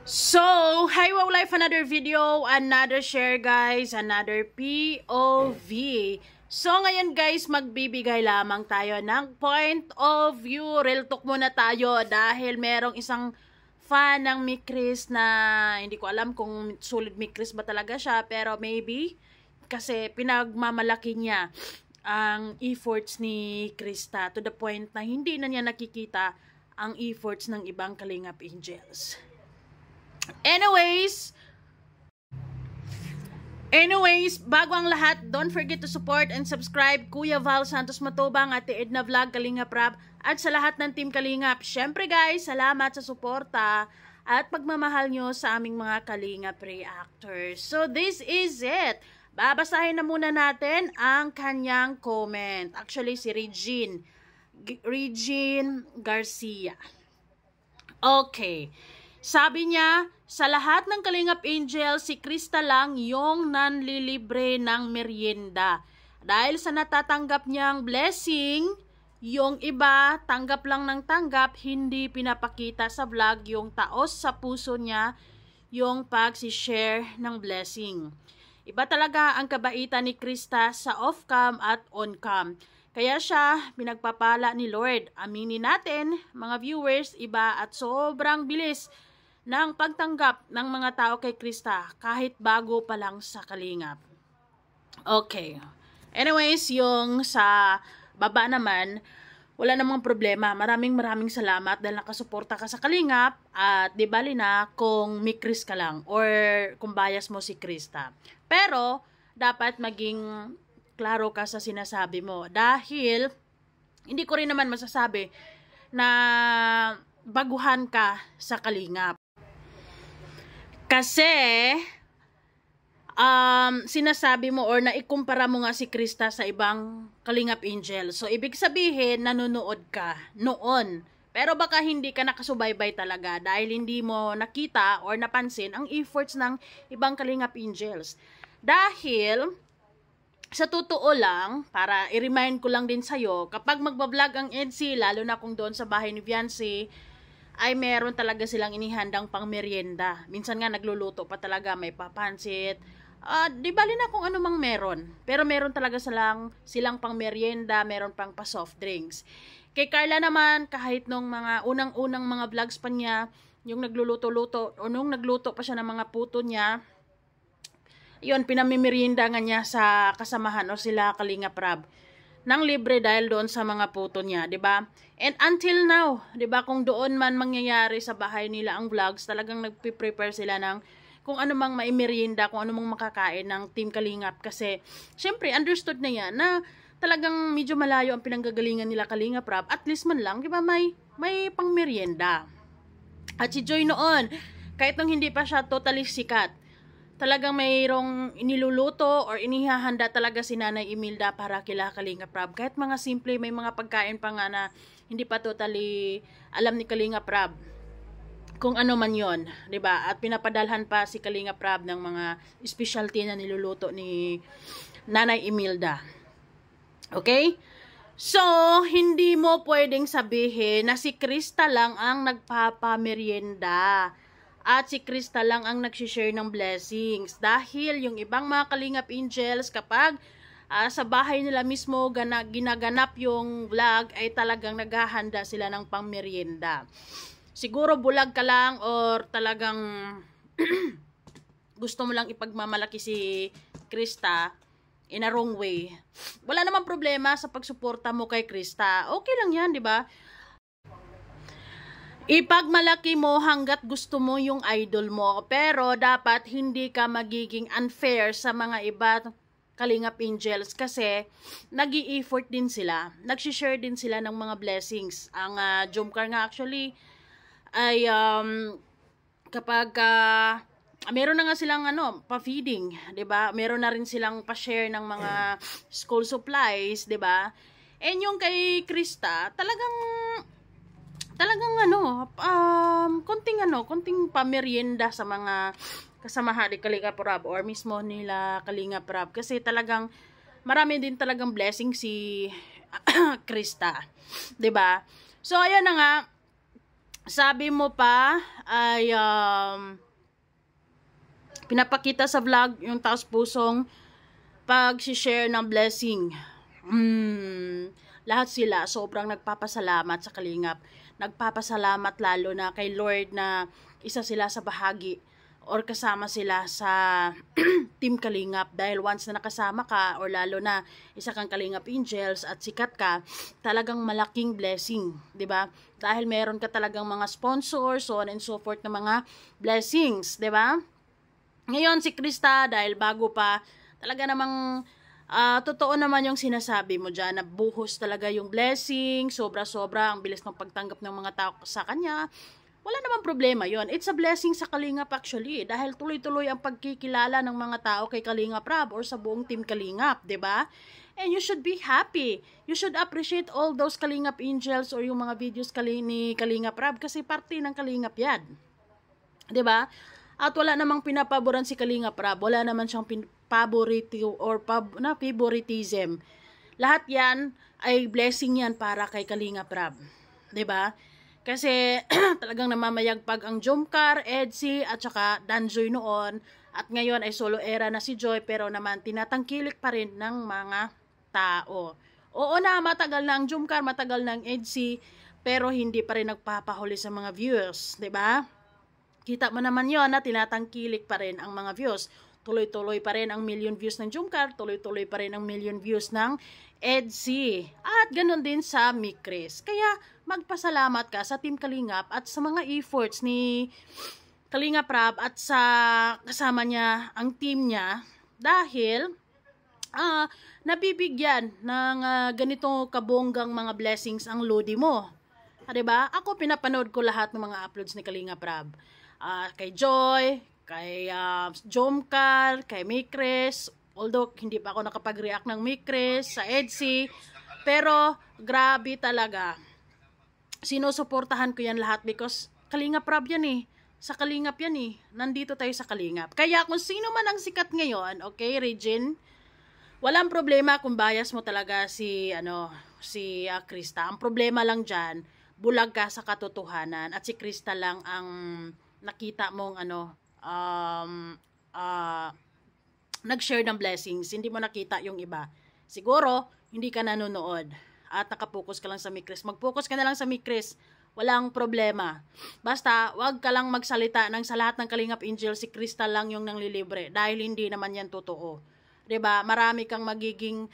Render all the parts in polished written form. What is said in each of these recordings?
So, hi Wow Life, another video, another share guys, another POV. So, ngayon guys, magbibigay lamang tayo ng point of view. Real talk muna tayo dahil merong isang fan ng Mikris na hindi ko alam kung solid Mikris ba talaga siya, pero maybe kasi pinagmamalaki niya ang efforts ni Krista to the point na hindi na niya nakikita ang efforts ng ibang Kalingap Angels. Anyways, bago ang lahat, don't forget to support and subscribe Kuya Val Santos Matubang, Ate Edna Vlog, Kalingap Rab, at sa lahat ng Team Kalingap. Syempre guys, salamat sa suporta at pagmamahal nyo sa aming mga Kalingap reactors. So this is it. Babasahin na muna natin ang kanyang comment. Actually, si Regine Garcia. Okay. Sabi niya, sa lahat ng Kalingap Angel, si Krista lang yung nanlilibre ng merienda. Dahil sa natatanggap niyang blessing, yung iba tanggap lang ng tanggap, hindi pinapakita sa vlog yung taos sa puso niya, yung pag-share ng blessing. Iba talaga ang kabaitan ni Krista sa off-cam at on-cam. Kaya siya pinagpapala ni Lord. Aminin natin, mga viewers, iba at sobrang bilis ng pagtanggap ng mga tao kay Krista kahit bago pa lang sa Kalingap. Okay. Anyways, yung sa baba naman, wala namang problema. Maraming salamat dahil nakasuporta ka sa Kalingap at di bali na kung Mikris ka lang or kung bias mo si Krista. Pero, dapat maging klaro ka sa sinasabi mo dahil hindi ko rin naman masasabi na baguhan ka sa Kalingap. Kasi, sinasabi mo or naikumpara mo nga si Krista sa ibang Kalingap Angel. So, ibig sabihin, nanonood ka noon. Pero baka hindi ka nakasubaybay talaga dahil hindi mo nakita or napansin ang efforts ng ibang Kalingap Angels. Dahil, sa totoo lang, para i-remind ko lang din sa'yo, kapag magbablog ang EDC, lalo na kung doon sa bahay ni Viancy, ay meron talaga silang inihandang pang merienda. Minsan nga nagluluto pa talaga, may papansit. Di bali na kung ano mang meron. Pero meron talaga silang pang merienda, meron pang pa soft drinks. Kay Carla naman, kahit nung mga unang-unang mga vlogs pa niya, yung nagluluto-luto, o nung nagluto pa siya ng mga puto niya, yun, pinamimerienda nga niya sa kasamahan o sila Kalingap Rab nang libre dahil doon sa mga puto niya, 'di ba? And until now, 'di ba, kung doon man mangyayari sa bahay nila ang vlogs, talagang nagpe-prepare sila ng kung ano mang maimerienda, kung ano mang makakain ng Team Kalingap kasi syempre understood na 'yan na talagang medyo malayo ang pinanggagalingan nila Kalingap Rab, at least man lang, 'di ba, may pangmerienda. At si Joy noon, kahit nung hindi pa siya totally sikat, talagang mayroong iniluluto or inihahanda talaga si Nanay Imelda para kila Kalingap Rab. Kahit mga simple, may mga pagkain pa nga na hindi pa totally alam ni Kalingap Rab kung ano man yon, 'di ba? At pinapadalhan pa si Kalingap Rab ng mga specialty na niluluto ni Nanay Imelda. Okay? So, hindi mo pwedeng sabihin na si Krista lang ang nagpapamerienda at si Krista lang ang nagsishare ng blessings. Dahil yung ibang mga Kalingap Angels, kapag sa bahay nila mismo ginaganap yung vlog, ay talagang naghahanda sila ng pangmerienda. Siguro bulag ka lang or talagang gusto mo lang ipagmamalaki si Krista in a wrong way. Wala namang problema sa pagsuporta mo kay Krista. Okay lang yan, di ba? Ipagmalaki mo hanggat gusto mo yung idol mo, pero dapat hindi ka magiging unfair sa mga iba Kalingap Angels kasi nag-i-effort din sila, nag-share din sila ng mga blessings. Ang Jomcar nga actually ay kapag meron na nga silang pa-feeding, 'di ba? Meron na rin silang pa-share ng mga school supplies, 'di ba? And yung kay Krista, talagang konting pamerienda sa mga kasamahan ni Kalingap Rab or mismo nila Kalingap Rab kasi talagang marami din talagang blessing si Krista, 'di ba? So ayan na nga, sabi mo pa ay pinapakita sa vlog yung taos pusong pag-share ng blessing. Lahat sila sobrang nagpapasalamat sa Kalingap. Nagpapasalamat lalo na kay Lord na isa sila sa bahagi or kasama sila sa Team Kalingap, dahil once na nakasama ka or lalo na isa kang Kalingap Angels at sikat ka, talagang malaking blessing, 'di ba? Dahil meron ka talagang mga sponsors, so on and so forth na mga blessings, 'di ba? Ngayon si Krista, dahil bago pa, talaga namang totoo naman yung sinasabi mo dyan, na buhos talaga yung blessing, sobra-sobra, ang bilis ng pagtanggap ng mga tao sa kanya. Wala namang problema yon. It's a blessing sa Kalingap actually, dahil tuloy-tuloy ang pagkikilala ng mga tao kay Kalingap Rab or sa buong Team Kalingap, 'di ba? And you should be happy. You should appreciate all those Kalingap Angels or yung mga videos ni Kalingap Rab kasi parte ng Kalingap yan. 'Di ba? At wala namang pinapaboran si Kalingap Rab. Wala naman siyang favoritism. Lahat yan ay blessing yan para kay Kalingap Rab. 'Di ba? Kasi talagang namamayagpag ang Jomcar, Edsy at saka Danjoy noon, at ngayon ay solo era na si Joy, pero naman tinatangkilik pa rin ng mga tao. Oo na, matagal na ang Jomcar, matagal na ang Edsy, pero hindi pa rin nagpapahuli sa mga views, 'di ba? Kita mo naman 'yon na tinatangkilik pa rin ang mga views. Tuloy-tuloy pa rin ang million views ng Jomcar, tuloy-tuloy pa rin ang million views ng Edsy. At ganun din sa Mikris. Kaya magpasalamat ka sa Team Kalingap at sa mga efforts ni Kalingap Rab at sa kasama niya, ang team niya, dahil nabibigyan ng ganito kabonggang mga blessings ang lodi mo. Diba? Ako pinapanood ko lahat ng mga uploads ni Kalingap Rab. Kay Joy, kay Jomcar, kay Mikris, although hindi pa ako nakapag-react ng Mikris, sa Edsy, pero grabe talaga. Sinusuportahan ko yan lahat because Kalingap Rab yan eh. Sa Kalingap yan eh. Nandito tayo sa Kalingap. Kaya kung sino man ang sikat ngayon, okay, Regine, walang problema kung bias mo talaga si Krista. Ang problema lang dyan, bulag ka sa katotohanan at si Krista lang ang nakita mong nag-share ng blessings, hindi mo nakita yung iba. Siguro, hindi ka nanonood at nakapokus ka lang sa Mikris. Mag-focus ka na lang sa Mikris. Walang problema. Basta, wag ka lang magsalita ng sa lahat ng Kalingap Angel, si Krista lang yung nanglilibre. Dahil hindi naman yan totoo. 'Di ba? Marami kang magiging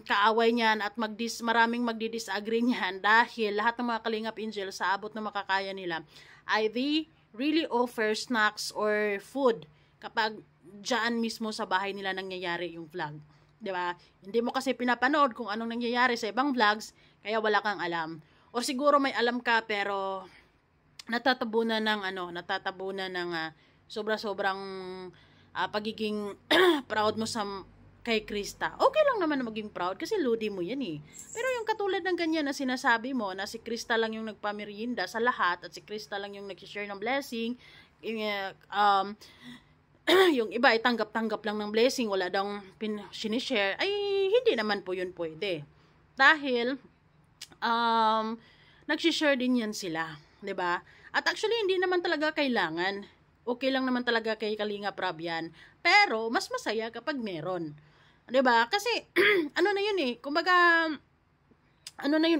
kaaway niyan at maraming magdi-disagree niyan dahil lahat ng mga Kalingap Angel sa abot na makakaya nila ay they really offer snacks or food kapag dyan mismo sa bahay nila nangyayari yung vlog. 'Di ba? Hindi mo kasi pinapanood kung anong nangyayari sa ibang vlogs, kaya wala kang alam. O siguro may alam ka pero natatabunan ng sobra-sobrang pagiging proud mo kay Krista. Okay lang naman na maging proud kasi lodi mo yan eh. Pero yung katulad ng ganyan na sinasabi mo na si Krista lang yung nagpamerienda sa lahat at si Krista lang yung nag-share ng blessing, yung iba ay tanggap-tanggap lang ng blessing, wala daw sinishare, ay hindi naman po yun pwede. Dahil nagsishare din yan sila, 'di ba? At actually hindi naman talaga kailangan. Okay lang naman talaga kay Kalingap Rab yan. Pero mas masaya kapag meron. 'Di ba? Kasi ano na yun eh, kumbaga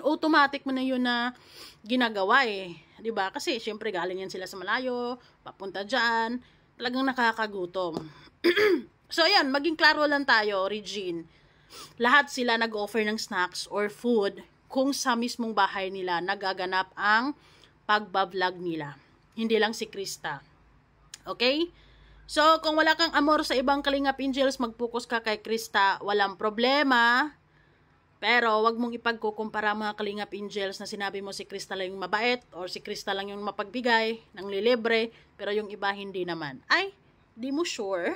automatic mo na yun na ginagawa eh. 'Di ba? Kasi syempre galing yan sila sa malayo, papunta diyan, talagang nakakagutom. So ayan, maging klaro lang tayo, Regine. Lahat sila nag-offer ng snacks or food kung sa mismong bahay nila nagaganap ang pagbablog nila. Hindi lang si Krista. Okay? So, kung wala kang amor sa ibang Kalingap Angels, mag-focus ka kay Krista, walang problema. Pero, wag mong ipagkukumpara mga Kalingap Angels na sinabi mo si Krista lang yung mabait or si Krista lang yung mapagbigay, nang lilibre, pero yung iba hindi naman. Ay, di mo sure.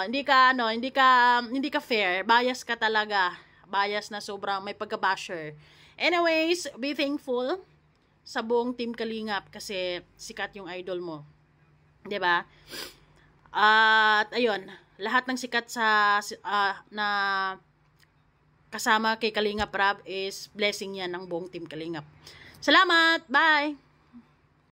Hindi ka fair. Bias ka talaga. Bias na sobrang may pagka-basher. Anyways, be thankful sa buong Team Kalingap kasi sikat yung idol mo. 'Di ba? At ayun, lahat ng sikat na kasama kay Kalingap Rab is blessing yan ng buong Team Kalingap. Salamat! Bye!